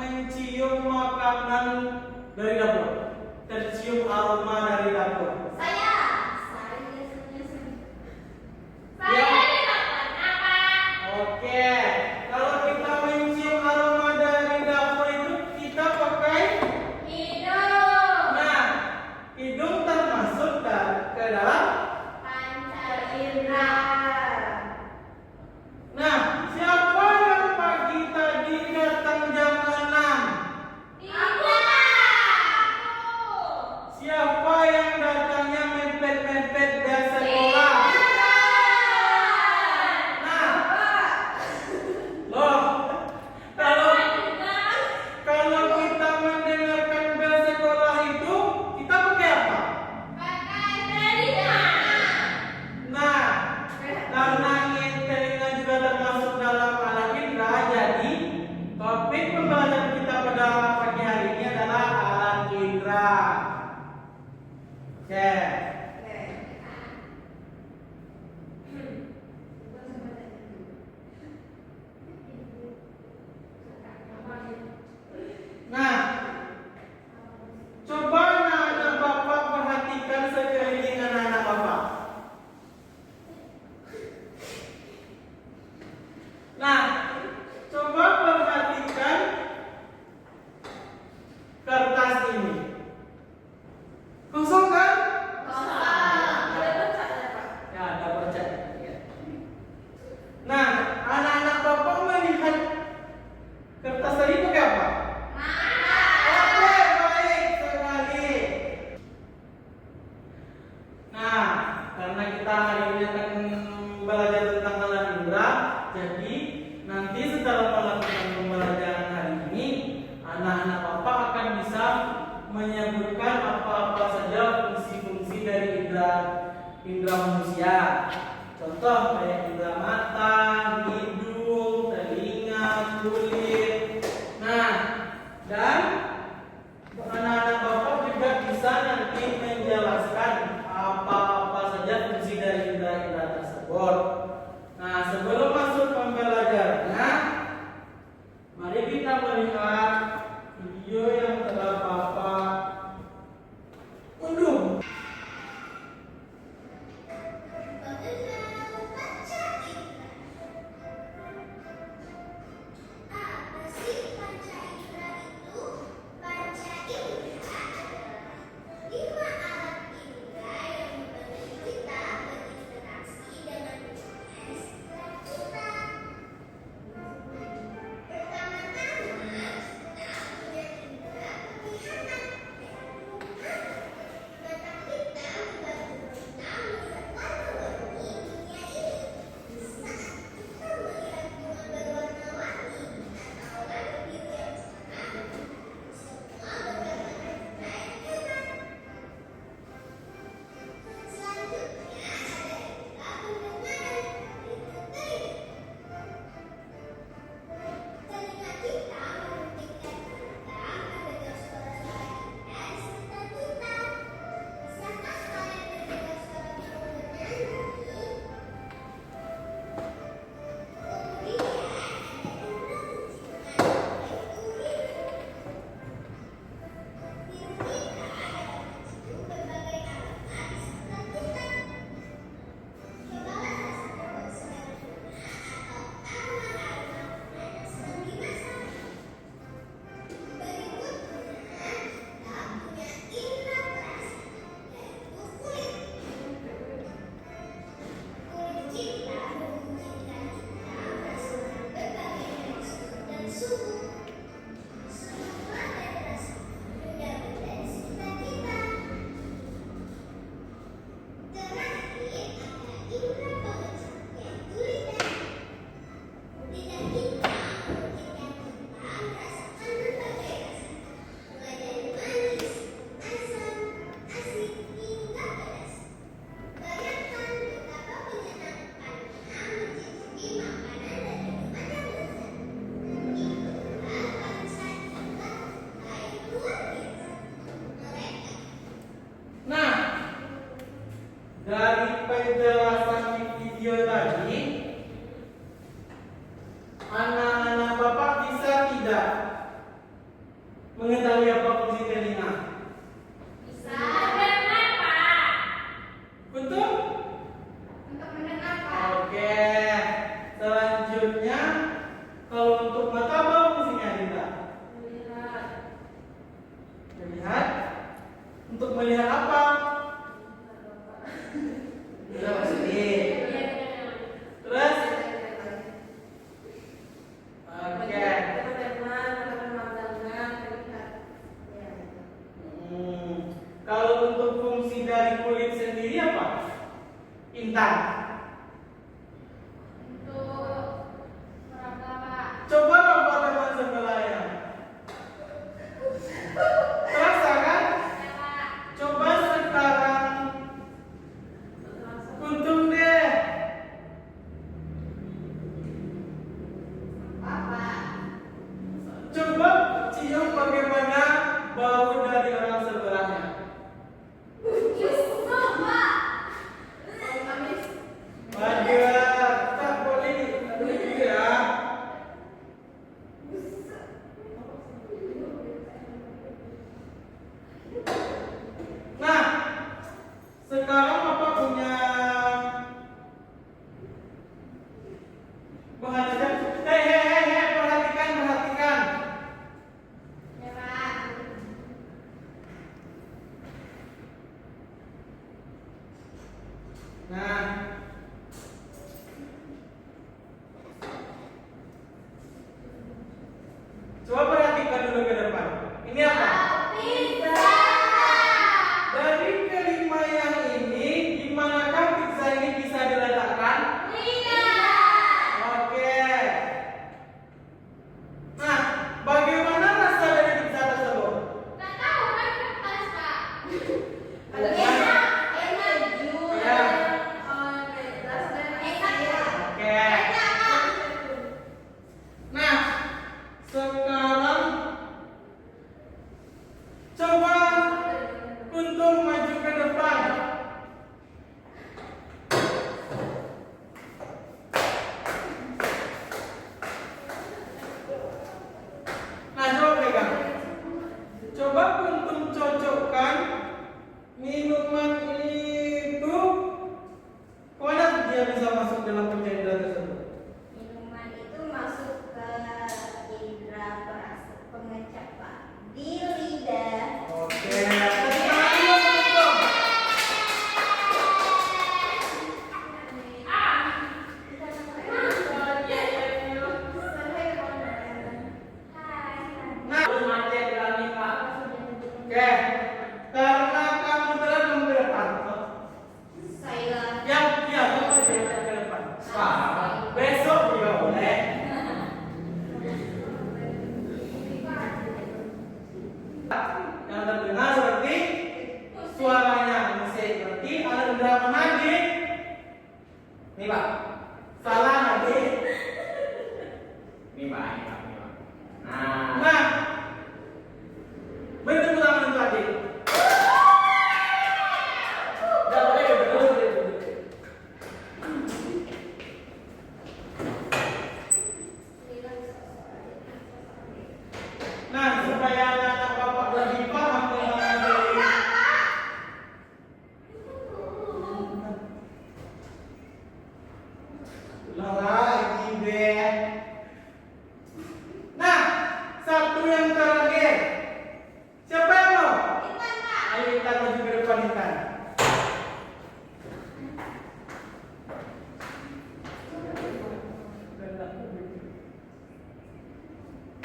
mencium makanan dari dapur? Tercium aroma dari dapur? Saya Ya. dilakukan apa? Oke. Kalau kita mencium aroma dari dapur itu kita pakai Hidung. nah, hidung termasuk ke dalam. Panca indera. Nah, siapa yang pagi tadi datang jam 6? Aku. Siapa yang datangnya mepet-mepet bel sekolah? Nah, loh, kalau kita mendengarkan bel sekolah itu, kita pakai apa? Pakai telinga. Nah, karena telinga juga termasuk dalam alat indera, jadi topik pembelajaran kita pada pagi hari ini adalah alat indera. Oke. Nah, coba anak-anak Bapak perhatikan sekeliling anak-anak Bapak. Nah, coba perhatikan kertas ini. Kosong kan? Ya, ada bercak. Nah, anak-anak Bapak melihat kertas tadi pakai apa? Oke, baik sekali. Nah, karena kita hari ini akan belajar tentang alat indera, jadi nanti setelah melakukan pembelajaran hari ini, anak-anak Bapak akan bisa menyebutkan apa-apa saja fungsi-fungsi dari indera manusia. Contoh kayak indera mata, hidung, telinga, kulit. Nah, dan anak-anak Bapak juga bisa nanti menjelaskan apa-apa saja fungsi dari indera-indera tersebut. Nah, sebelum masuk pembelajarannya, mari kita melihat video yang telah Bapak unduh. Apa sih panca indera itu? Panca indera adalah 5 alat indera yang membantu kita berinteraksi dengan dunia sekitar kita. Pertama-tama, mengetahui apa fungsi telinga? Bisa mendengar, Pak. Untuk Mendengar, Pak. Oke. Selanjutnya, kalau untuk mata apa fungsinya, Dinda? Melihat. Untuk melihat apa? Udah pasti. Terus? Oke. Kalau untuk fungsi dari kulit sendiri apa? Intan. Coba bapak teman sebelahnya. Terasa kan? Coba sekarang kuntum deh. Coba cium bagaimana bau dari orang sebelahnya. Wajar, tak boleh begitu ya. Nah, sekarang Bapak punya perhatikan. Hei, perhatikan. Nah, coba perhatikan dulu ke depan. Ini apa? Dari kelima yang ini, di manakah pizza ini bisa diletakkan? Oke. Nah, bagaimana rasa dari pizza tersebut? Oke. Nah, sekarang coba kuntum maju ke depan. Nah, coba pegang. Coba kuntum cocokkan minuman itu. Kemana dia bisa masuk dalam pencahayaan indera tersebut? Minuman itu masuk ke indera perasa pengecap, Pak. Di lidah. Oke. Tepuk tangan dulu untuk kuntum. Nah, oke. Karena kamu telah kamu ke depan. Saya Ya, kamu ke depan. Sekarang, besok juga boleh. Yang terdengar seperti suaranya musik, berarti ada indera mana lagi? Nih Pak, salah nanti. Nih Pak. Nah, beri tepuk tangan untuk adik. Udah boleh. Nah, supaya anak bapak lebih paham tentang materi. Lala, ini Nah, satu yang terakhir. Siapa yang mau? Ayo kita maju ke depan Intan.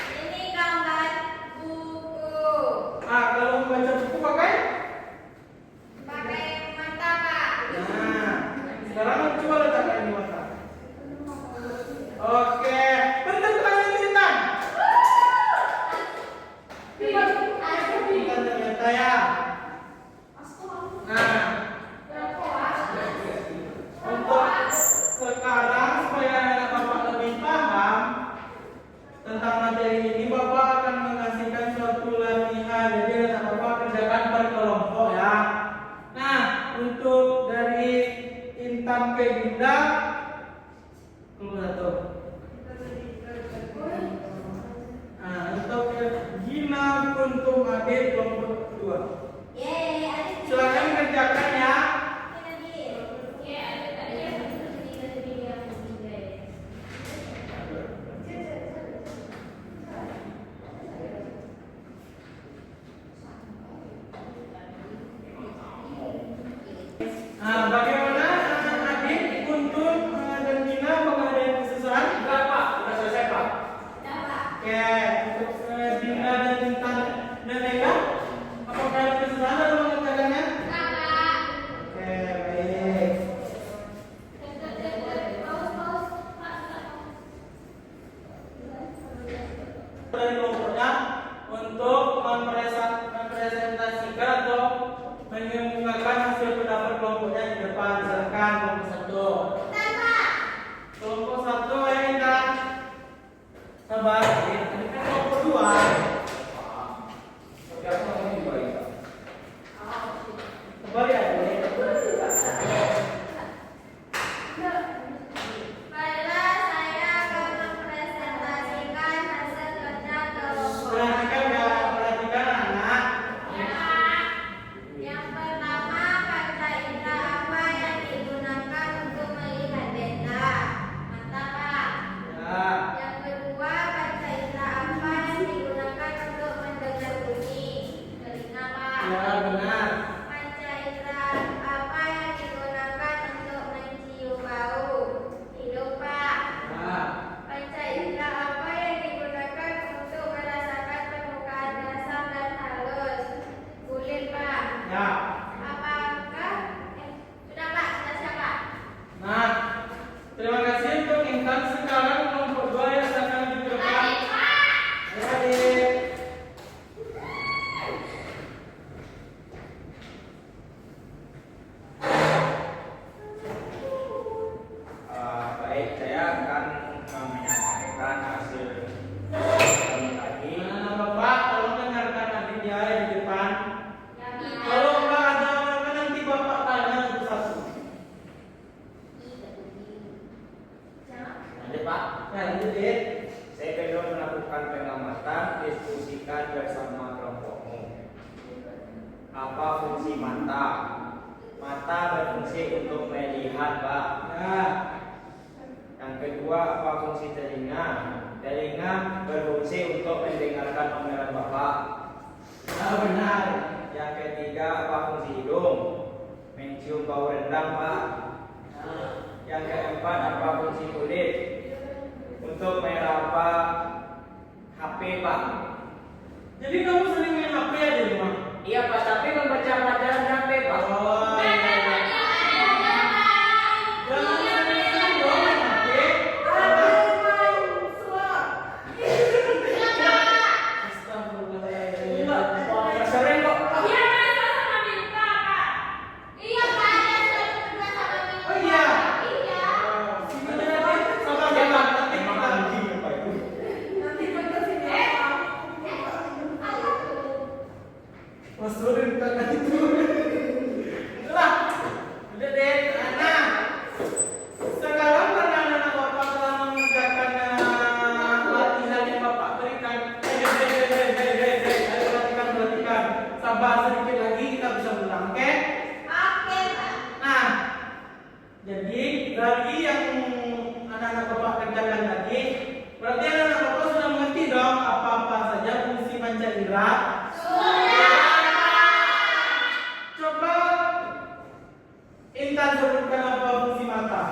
ini gambar buku. Ah, kalau membaca buku pakai? Pakai mata, Pak. Nah, sekarang coba letakkan di mata. Oke, bentuk tangan Intan. Intan ternyata ya. Nah, untuk sekarang supaya anak bapak lebih paham tentang materi ini, bapak akan mengasihkan suatu latihan. Jadi anak bapak kerjakan berkelompok ya. Nah, untuk dari Intan ke Dinda, keluar satu. Nah, untuk Gina pun Nah, bagaimana adik untuk dan Gina apakah ada yang kesusahan? Enggak Pak, sudah selesai Pak. Oke, untuk Dina dan Intan dan Eka, apakah ada kesusahan dalam mengerjakannya? Oke, baik. Dari kelompoknya untuk mempresentasikan atau mengemukakan hasil pendapat kelompoknya di depan. Silakan kelompok satu. Kelompok satu, ayo Intan. Sabar, ini kan kelompok dua. Oke, aku mau dibalik. Sabar ya, adik. Baiklah, saya akan mempresentasikan hasil kerja kelompok. Perhatikan ya, perhatikan anak. Yang pertama, kaca indera apa yang digunakan untuk melihat benda? Mata, Pak. Ya, Yang kedua, kaca indera apa yang digunakan untuk mendengar bunyi? Telinga, Pak. ya benar. Panca indera apa yang digunakan untuk mencium bau? Hidung, Pak. Ya, Panca indera apa yang digunakan untuk merasakan permukaan basah dan halus? Kulit, Pak. ya. Apakah sudah, Pak? Sudah siap, Pak? Nah, terima kasih untuk Intan. Sekarang kelompok dua yang akan diberikan. Ya, adik. Baik, saya akan menyampaikan hasil kami tadi. Nah, Bapak, tolong dengarkan adik dia di depan. Ya, Pak. Kalau nggak ada apa nanti Bapak tanya satu-satu. Lanjut Pak. Ya, lanjut, Dik. Saya kedua melakukan pengamatan, diskusikan bersama kelompokmu. Apa fungsi mata? Mata berfungsi untuk melihat, Pak. Ya, Yang kedua, apa fungsi telinga? Telinga berfungsi untuk mendengarkan omelan Bapak. ya benar. Yang ketiga, apa fungsi hidung? Mencium bau rendang, Pak. Yang keempat, apa fungsi kulit? Untuk meraba HP, Pak. Jadi kamu sering main HP ya di rumah? Iya, Pak, tapi membaca pelajaran HP, Pak. Oh, iya, iya. Jangan sering-sering dong main HP. Astagfirullahaladzim. Nggak sering kok. Oh iya. Sini aja, Dik. Sabar, sabar. Nanti Emang kita anjing apa itu? masukin kakak itu. Itulah. Udah deh. Nah, sekarang karena anak Bapak telah mengerjakan latihan yang Bapak berikan. Ayo perhatikan. Sabar sedikit lagi kita bisa ulang, oke? Nah, jadi dari yang anak-anak Bapak kerjakan tadi, berarti anak-anak Bapak sudah mengerti dong apa-apa saja fungsi panca indera. Coba Intan sebutkan apa fungsi mata.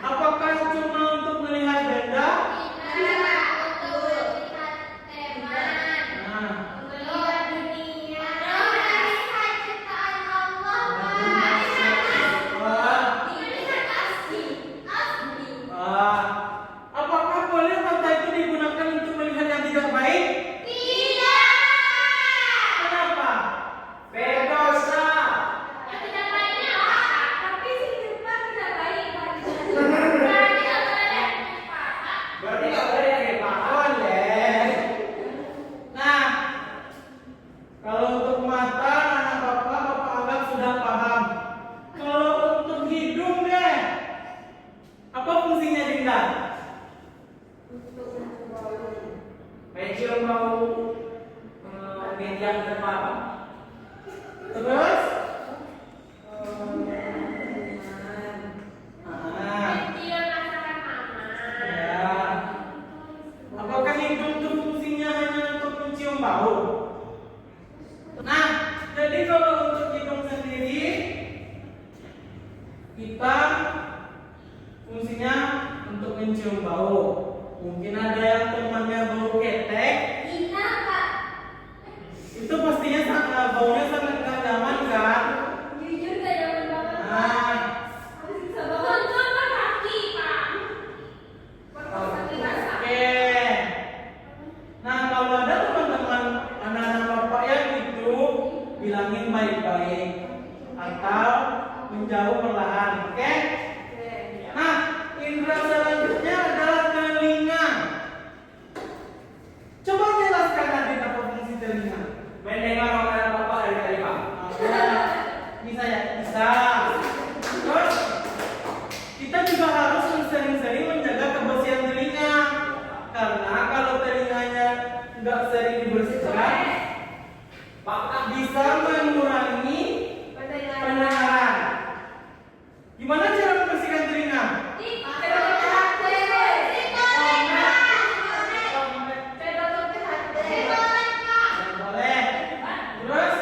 Apakah cuma untuk melihat benda? Nah, wah. Apakah boleh mata itu digunakan untuk melihat yang tidak baik? Kenapa? Berdosa. Berarti nggak boleh yang ini, Pak. Boleh. Nah, kalau untuk mata anak Bapak anggap sudah paham. Kalau untuk hidung deh, apa fungsinya Dinda? Mencium bau media depan, Pak. Terus? Ah, ya. Apakah hidung itu fungsinya hanya untuk mencium bau? Nah, jadi mencium bau. Mungkin ada yang temannya bau ketek. Ina, Kak. Itu pastinya baunya sangat nggak nyaman kan? Jujur gak nyaman banget, Pak. Nah, Aku bisa banget. Sama kaki, Pak. oke. Nah, kalau ada teman-teman anak-anak bapak yang gitu, bilangin baik-baik atau menjauh perlahan, oke? Nah, indera selanjutnya adalah telinga. Coba jelaskan nanti apa fungsi telinga. Mendengar omongan bapak dari tadi pak. Bisa ya? Bisa. Terus kita juga harus sering-sering menjaga kebersihan telinga. Karena kalau telinganya nggak sering dibersihkan, bisa mengurangi pendengaran. Gimana cara membersihkan telinga? Boleh. Terus?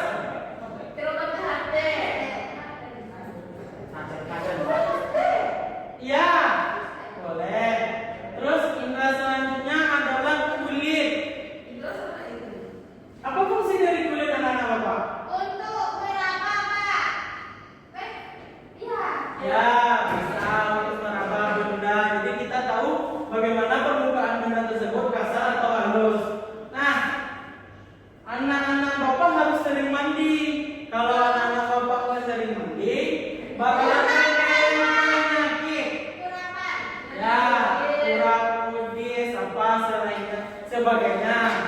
Iya. Boleh. Terus indera selanjutnya adalah kulit. Apa fungsi dari kulit anak-anak bapak? Ya, bisa untuk meraba benda. Jadi kita tahu bagaimana permukaan benda tersebut kasar atau halus. Nah, anak-anak bapak harus sering mandi. Kalau anak-anak bapak nggak sering mandi, bakalan kena penyakit. Ya, kurap, kudis, apa sebagainya.